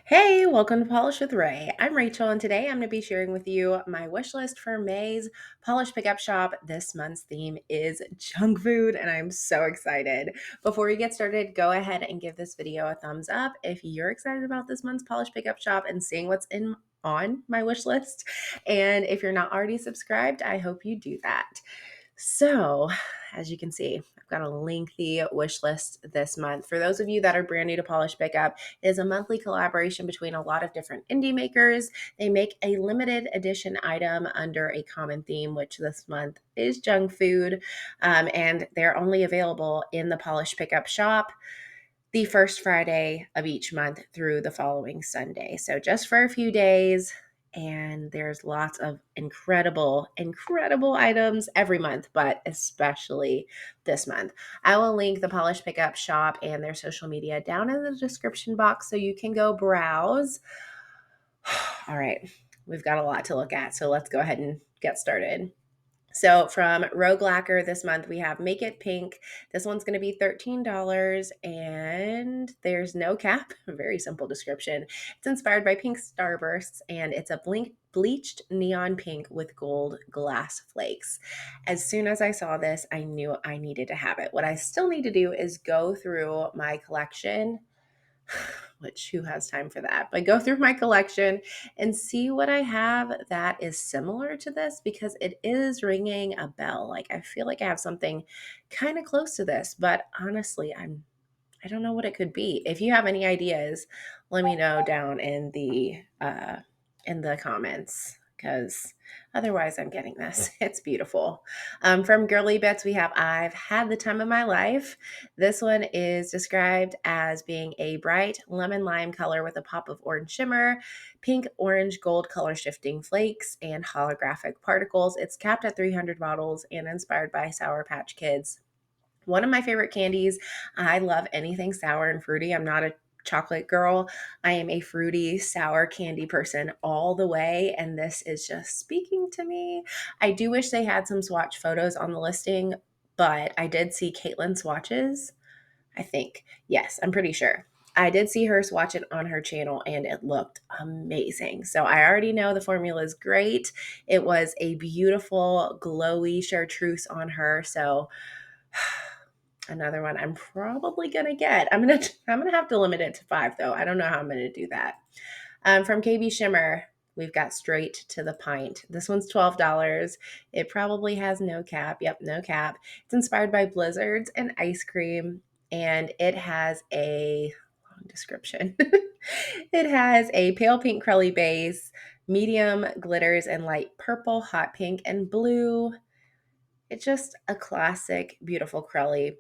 Hey, welcome to Polish with Ray. I'm Rachel, and today I'm going to be sharing with you my wish list for May's Polish Pickup Shop. This month's theme is junk food, and I'm so excited. Before we get started, go ahead and give this video a thumbs up if you're excited about this month's Polish Pickup Shop and seeing what's in on my wish list. And if you're not already subscribed, I hope you do that. So, as you can see, I've got a lengthy wish list this month. For those of you that are brand new to Polish Pickup, it is a monthly collaboration between a lot of different indie makers. They make a limited edition item under a common theme, which this month is junk food. And they're only available in the Polish Pickup Shop the first Friday of each month through the following Sunday. So just for a few days. And there's lots of incredible items every month, but especially this month. I will link the Polish Pickup Shop and their social media down in the description box so you can go browse. All right, we've got a lot to look at, so let's go ahead and get started. So from Rogue Lacquer this month, we have Make It Pink. This one's going to be $13 and there's no cap. A very simple description. It's inspired by pink starbursts and it's a bleached neon pink with gold glass flakes. As soon as I saw this, I knew I needed to have it. What I still need to do is go through my collection, which who has time for that? But go through my collection and see what I have that is similar to this because it is ringing a bell. Like I feel like I have something kind of close to this, but honestly, I don't know what it could be. If you have any ideas, let me know down in the comments because otherwise I'm getting this. It's beautiful. From Girly Bits, we have I've Had the Time of My Life. This one is described as being a bright lemon lime color with a pop of orange shimmer, pink, orange, gold color shifting flakes, and holographic particles. It's capped at 300 bottles and inspired by Sour Patch Kids. One of my favorite candies. I love anything sour and fruity. I'm not a chocolate girl. I am a fruity, sour candy person all the way, and this is just speaking to me. I do wish they had some swatch photos on the listing, but I did see Caitlin swatches. I think. Yes, I'm pretty sure. I did see her swatch it on her channel and it looked amazing. So I already know the formula is great. It was a beautiful, glowy chartreuse on her. So another one I'm probably gonna get. I'm gonna have to limit it to 5 though. I don't know how I'm gonna do that. From KB Shimmer, we've got Straight to the Pint. This one's $12. It probably has no cap. Yep, no cap. It's inspired by blizzards and ice cream, and it has a long description. It has a pale pink crelly base, medium glitters, and light purple, hot pink, and blue. It's just a classic, beautiful crelly.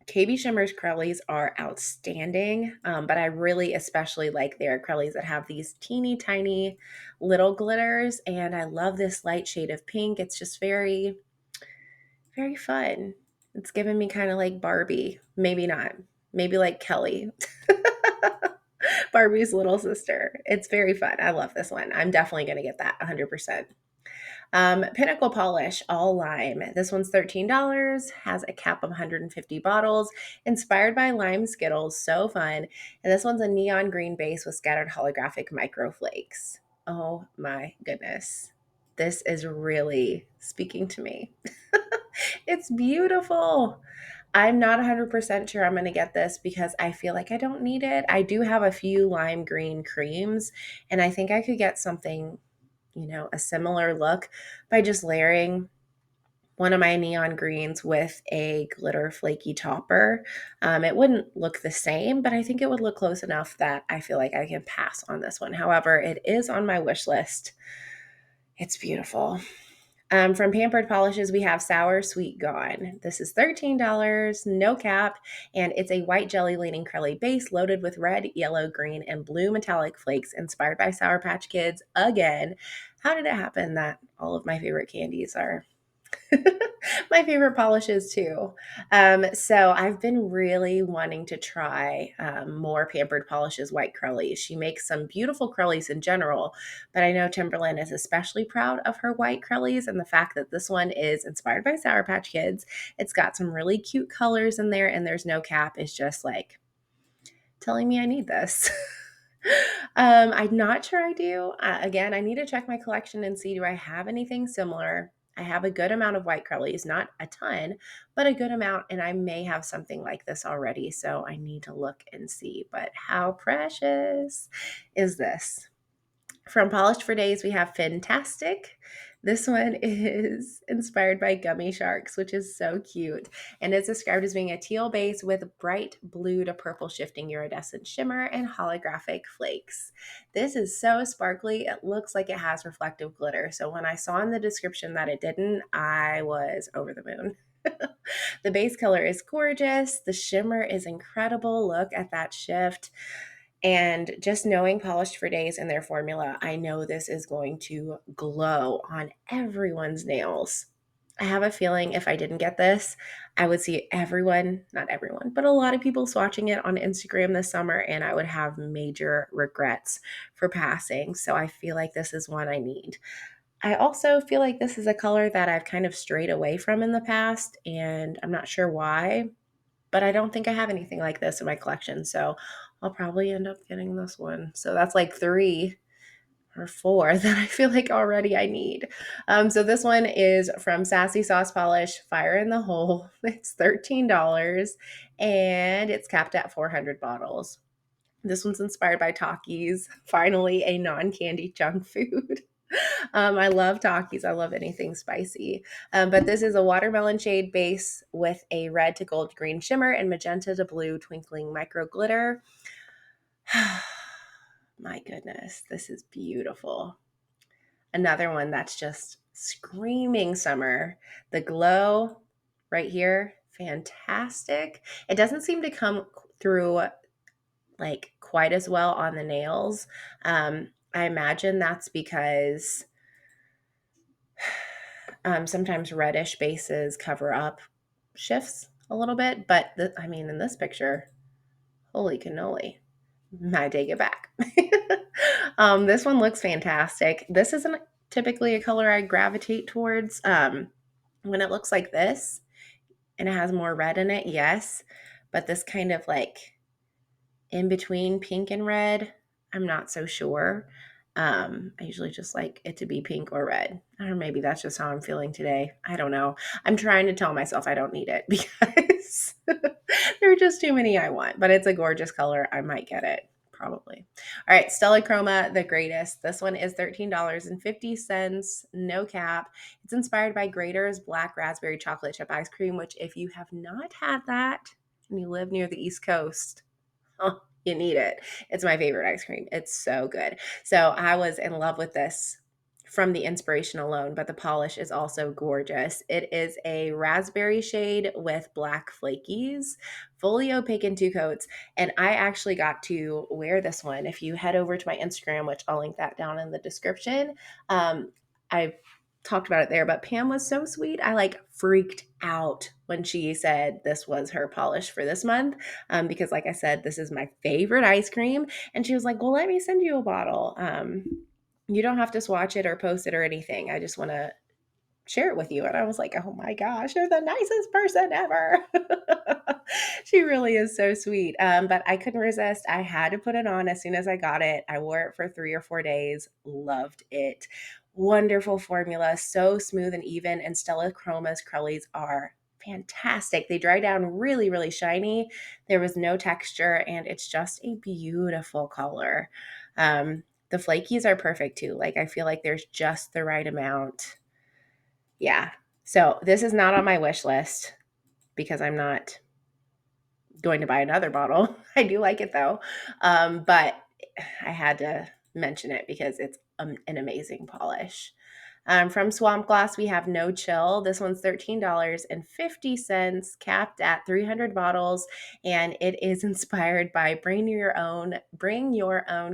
KB Shimmer's Crowleys are outstanding, but I really especially like their Crowleys that have these teeny tiny little glitters, and I love this light shade of pink. It's just very, very fun. It's giving me kind of like Barbie. Maybe not. Maybe like Kelly, Barbie's little sister. It's very fun. I love this one. I'm definitely going to get that 100%. Pinnacle Polish, all lime. This one's $13, has a cap of 150 bottles, inspired by lime Skittles. So fun. And this one's a neon green base with scattered holographic microflakes. Oh my goodness. This is really speaking to me. It's beautiful. I'm not 100% sure I'm going to get this because I feel like I don't need it. I do have a few lime green creams, and I think I could get something, a similar look by just layering one of my neon greens with a glitter flaky topper. It wouldn't look the same, but I think it would look close enough that I feel like I can pass on this one. However, it is on my wish list. It's beautiful. From Pampered Polishes, we have Sour Sweet Gone. This is $13, no cap, and it's a white jelly leaning curly base loaded with red, yellow, green, and blue metallic flakes inspired by Sour Patch Kids. Again, how did it happen that all of my favorite candies are my favorite polishes too? So I've been really wanting to try more Pampered Polishes white curlies. She makes some beautiful curlies in general, but I know Timberland is especially proud of her white curlies and the fact that this one is inspired by Sour Patch Kids. It's got some really cute colors in there and there's no cap. It's just like telling me I need this. I'm not sure I do. Again, I need to check my collection and see, do I have anything similar? I have a good amount of white curlies, not a ton, but a good amount, and I may have something like this already, so I need to look and see. But how precious is this? From Polished for Days, we have Fantastic. This one is inspired by gummy sharks, which is so cute. And it's described as being a teal base with bright blue to purple shifting iridescent shimmer and holographic flakes. This is so sparkly, it looks like it has reflective glitter. So when I saw in the description that it didn't, I was over the moon. The base color is gorgeous. The shimmer is incredible. Look at that shift. And just knowing Polished for Days and their formula, I know this is going to glow on everyone's nails. I have a feeling if I didn't get this, I would see everyone, not everyone, but a lot of people swatching it on Instagram this summer, and I would have major regrets for passing. So I feel like this is one I need. I also feel like this is a color that I've kind of strayed away from in the past, and I'm not sure why, but I don't think I have anything like this in my collection. So I'll probably end up getting this one. So that's like 3 or 4 that I feel like already I need. So this one is from Sassy Sauce Polish, Fire in the Hole. It's $13 and it's capped at 400 bottles. This one's inspired by Takis, finally a non-candy junk food. I love Takis. I love anything spicy. But this is a watermelon shade base with a red to gold green shimmer and magenta to blue twinkling micro glitter. My goodness, this is beautiful. Another one that's just screaming summer. The glow right here, fantastic. It doesn't seem to come through like quite as well on the nails. I imagine that's because sometimes reddish bases cover up shifts a little bit, but I mean, in this picture, holy cannoli, I take it back. This one looks fantastic. This isn't typically a color I gravitate towards. When it looks like this and it has more red in it, yes, but this kind of like in between pink and red, I'm not so sure. I usually just like it to be pink or red. Or maybe that's just how I'm feeling today. I don't know. I'm trying to tell myself I don't need it because there are just too many I want, but it's a gorgeous color. I might get it. Probably. All right, Stella Chroma, the greatest. This one is $13.50, no cap. It's inspired by Grater's Black Raspberry Chocolate Chip Ice Cream, which if you have not had that and you live near the East Coast, oh, you need it. It's my favorite ice cream. It's so good. So I was in love with this from the inspiration alone, but the polish is also gorgeous. It is a raspberry shade with black flakies, fully opaque in 2 coats. And I actually got to wear this one. If you head over to my Instagram, which I'll link that down in the description, I talked about it there, but Pam was so sweet. I like freaked out when she said this was her polish for this month. Because like I said, this is my favorite ice cream. And she was like, well, let me send you a bottle. You don't have to swatch it or post it or anything. I just want to share it with you. And I was like, oh my gosh, you're the nicest person ever. She really is so sweet. But I couldn't resist. I had to put it on as soon as I got it. I wore it for 3 or 4 days, loved it. Wonderful formula, so smooth and even. And Stella Chroma's curlies are fantastic. They dry down really, really shiny. There was no texture, and it's just a beautiful color. The flakies are perfect too. Like, I feel like there's just the right amount. Yeah. So this is not on my wish list because I'm not going to buy another bottle. I do like it though. But I had to mention it because it's an amazing polish. From Swamp Gloss, we have No Chill. This one's $13.50, capped at 300 bottles, and it is inspired by Bring Your Own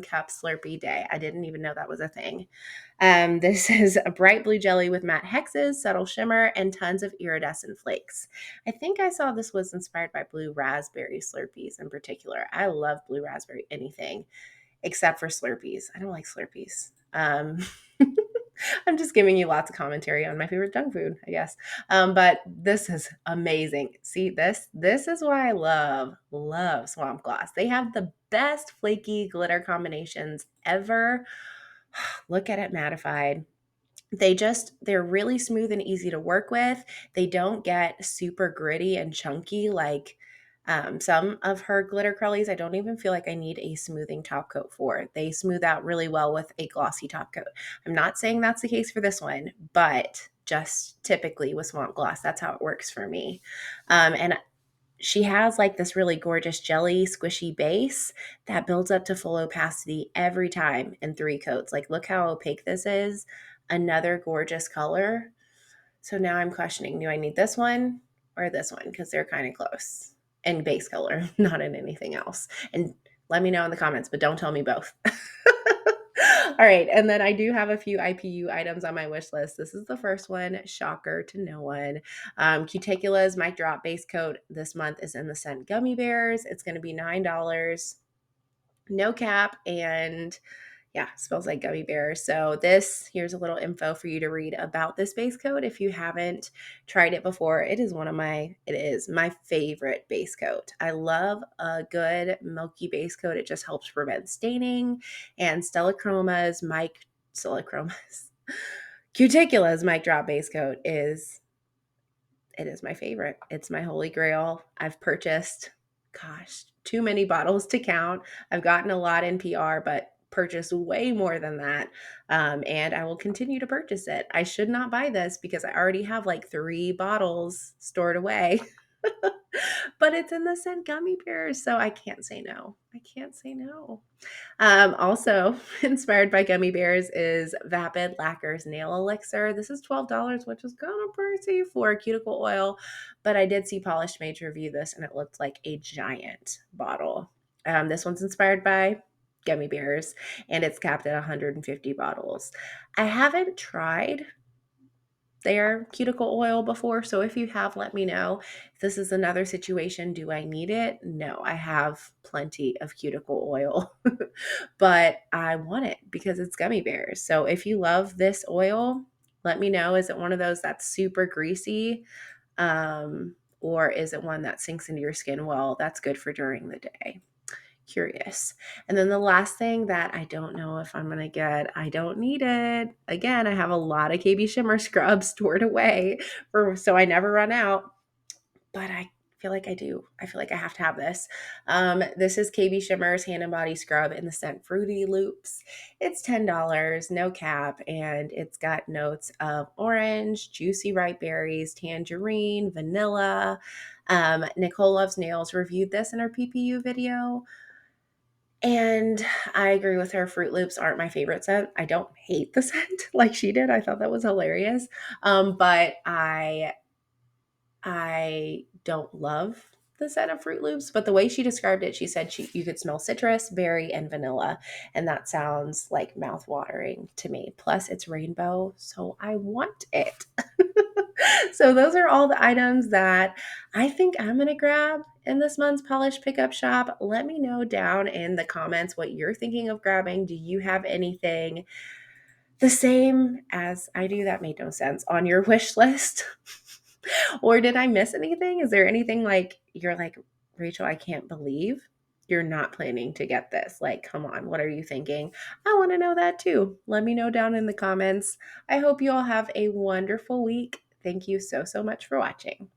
Cup Slurpee Day. I didn't even know that was a thing. This is a bright blue jelly with matte hexes, subtle shimmer, and tons of iridescent flakes. I think I saw this was inspired by blue raspberry Slurpees in particular. I love blue raspberry anything except for Slurpees. I don't like Slurpees. I'm just giving you lots of commentary on my favorite junk food, I guess. But this is amazing. See, this is why I love Swamp Gloss. They have the best flaky glitter combinations ever. Look at it mattified. They're really smooth and easy to work with. They don't get super gritty and chunky like some of her glitter curlies. I don't even feel like I need a smoothing top coat for. They smooth out really well with a glossy top coat. I'm not saying that's the case for this one, but just typically with Swamp Gloss, that's how it works for me. And she has like this really gorgeous jelly squishy base that builds up to full opacity every time in 3 coats. Like, look how opaque this is. Another gorgeous color. So now I'm questioning, do I need this one or this one? Because they're kind of close in base color, not in anything else. And let me know in the comments, but don't tell me both. All right. And then I do have a few IPU items on my wish list. This is the first one. Shocker to no one. Cuticula's Mic Drop base coat this month is in the scent Gummy Bears. It's going to be $9. No cap. And yeah, smells like gummy bears. So here's a little info for you to read about this base coat if you haven't tried it before. It is my favorite base coat. I love a good milky base coat. It just helps prevent staining. And Stella Chroma's Cuticula's Mic Drop base coat is my favorite. It's my holy grail. I've purchased, too many bottles to count. I've gotten a lot in PR, but purchased way more than that. And I will continue to purchase it. I should not buy this because I already have like 3 bottles stored away. But it's in the scent Gummy Bears, so I can't say no. I can't say no. Also inspired by gummy bears is Vapid Lacquer's Nail Elixir. This is $12, which is kind of pricey for cuticle oil, but I did see Polished Mage review this and it looked like a giant bottle. This one's inspired by gummy bears and it's capped at 150 bottles. I haven't tried their cuticle oil before, so if you have, let me know. If this is another situation, do I need it? No, I have plenty of cuticle oil, but I want it because it's gummy bears. So if you love this oil, let me know. Is it one of those that's super greasy? Or is it one that sinks into your skin well? That's good for during the day. Curious. And then the last thing that I don't know if I'm going to get, I don't need it. Again, I have a lot of KB Shimmer scrub stored away so I never run out, but I feel like I do. I feel like I have to have this. This is KB Shimmer's Hand and Body Scrub in the scent Fruity Loops. It's $10, no cap, and it's got notes of orange, juicy ripe berries, tangerine, vanilla. Nicole Loves Nails reviewed this in her PPU video. And I agree with her. Fruit Loops aren't my favorite scent. I don't hate the scent like she did. I thought that was hilarious. But I don't love the scent of Fruit Loops. But the way she described it, she said you could smell citrus, berry, and vanilla, and that sounds like mouth-watering to me. Plus, it's rainbow, so I want it. So those are all the items that I think I'm going to grab in this month's Polish Pickup Shop. Let me know down in the comments what you're thinking of grabbing. Do you have anything the same as I do that made no sense on your wish list? Or did I miss anything? Is there anything like you're like, Rachel, I can't believe you're not planning to get this? Like, come on, what are you thinking? I want to know that too. Let me know down in the comments. I hope you all have a wonderful week. Thank you so, so much for watching.